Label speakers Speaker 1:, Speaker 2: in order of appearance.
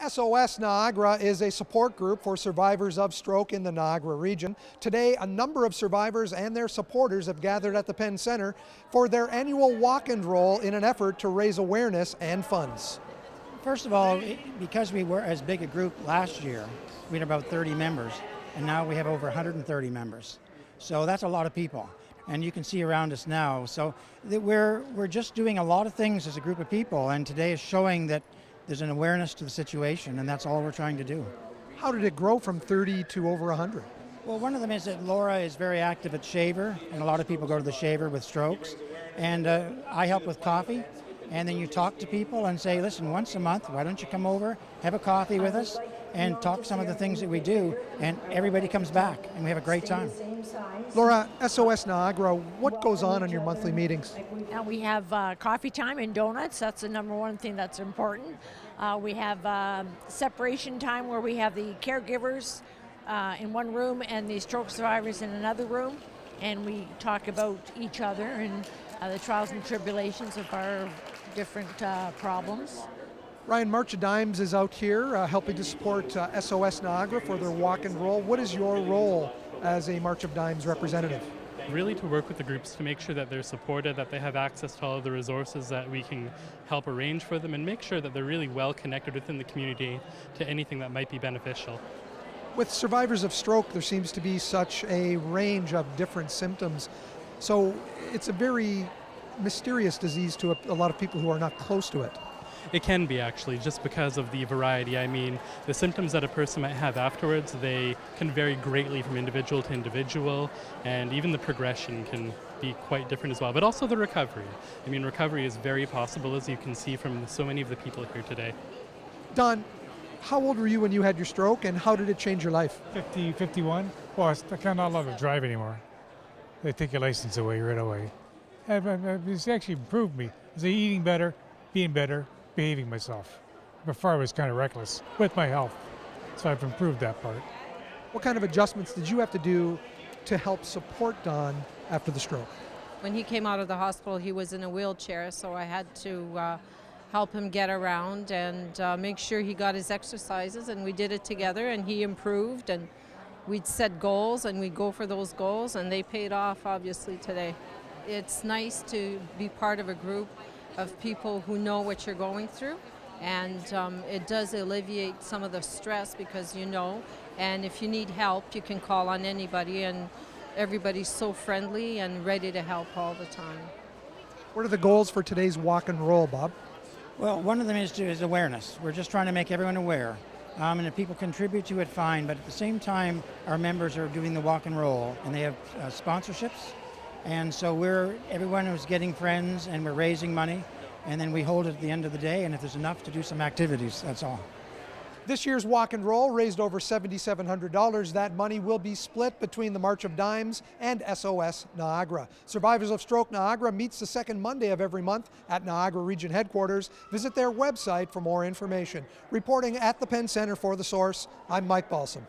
Speaker 1: SOS Niagara is a support group for survivors of stroke in the Niagara region. Today, a number of survivors and their supporters have gathered at the Penn Centre for their annual walk and roll in an effort to raise awareness and funds.
Speaker 2: First of all, because we were as big a group last year, we had about 30 members, and now we have over 130 members. So that's a lot of people, and you can see around us now. So we're just doing a lot of things as a group of people, and today is showing that there's an awareness to the situation, and that's all we're trying to do.
Speaker 1: How did it grow from 30 to over 100?
Speaker 2: Well, one of them is that Laura is very active at Shaver, and a lot of people go to the Shaver with strokes. And I help with coffee, and then you talk to people and say, listen, once a month, why don't you come over, have a coffee with us, and talk some of the things that we do, and everybody comes back, and we have a great time.
Speaker 1: Laura, SOS Niagara, what goes on in your monthly meetings?
Speaker 3: We have coffee time and donuts. That's the number one thing that's important. We have separation time where we have the caregivers in one room and the stroke survivors in another room, and we talk about each other and the trials and tribulations of our different problems.
Speaker 1: Ryan, March of Dimes is out here helping to support SOS Niagara for their walk and roll. What is your role as a March of Dimes representative?
Speaker 4: Really to work with the groups to make sure that they're supported, that they have access to all of the resources that we can help arrange for them, and make sure that they're really well connected within the community to anything that might be beneficial.
Speaker 1: With survivors of stroke, there seems to be such a range of different symptoms. So it's a very mysterious disease to a lot of people who are not close to it.
Speaker 4: It can be, actually, just because of the variety. I mean, the symptoms that a person might have afterwards, they can vary greatly from individual to individual, and even the progression can be quite different as well, but also the recovery. I mean, recovery is very possible, as you can see from so many of the people here today.
Speaker 1: Don, how old were you when you had your stroke, and how did it change your life?
Speaker 5: 50, 51. Well, I kind of not allowed to drive anymore. They take your license away right away. It's actually improved me. I was eating better, being better, behaving myself. Before I was kind of reckless with my health, so I've improved that part.
Speaker 1: What kind of adjustments did you have to do to help support Don after the stroke?
Speaker 6: When he came out of the hospital, he was in a wheelchair, so I had to help him get around and make sure he got his exercises, and we did it together, and he improved, and we'd set goals, and we'd go for those goals, and they paid off, obviously, today. It's nice to be part of a group of people who know what you're going through, and it does alleviate some of the stress because you know, and if you need help you can call on anybody, and everybody's so friendly and ready to help all the time.
Speaker 1: What are the goals for today's walk and roll, Bob?
Speaker 2: Well, one of them is awareness. We're just trying to make everyone aware. And if people contribute to it, fine, but at the same time, our members are doing the walk and roll, and they have sponsorships. And so everyone is getting friends, and we're raising money, and then we hold it at the end of the day, and if there's enough to do some activities, that's all.
Speaker 1: This year's walk and roll raised over $7,700. That money will be split between the March of Dimes and SOS Niagara. Survivors of Stroke Niagara meets the second Monday of every month at Niagara Region Headquarters. Visit their website for more information. Reporting at the Penn Centre for The Source, I'm Mike Balsom.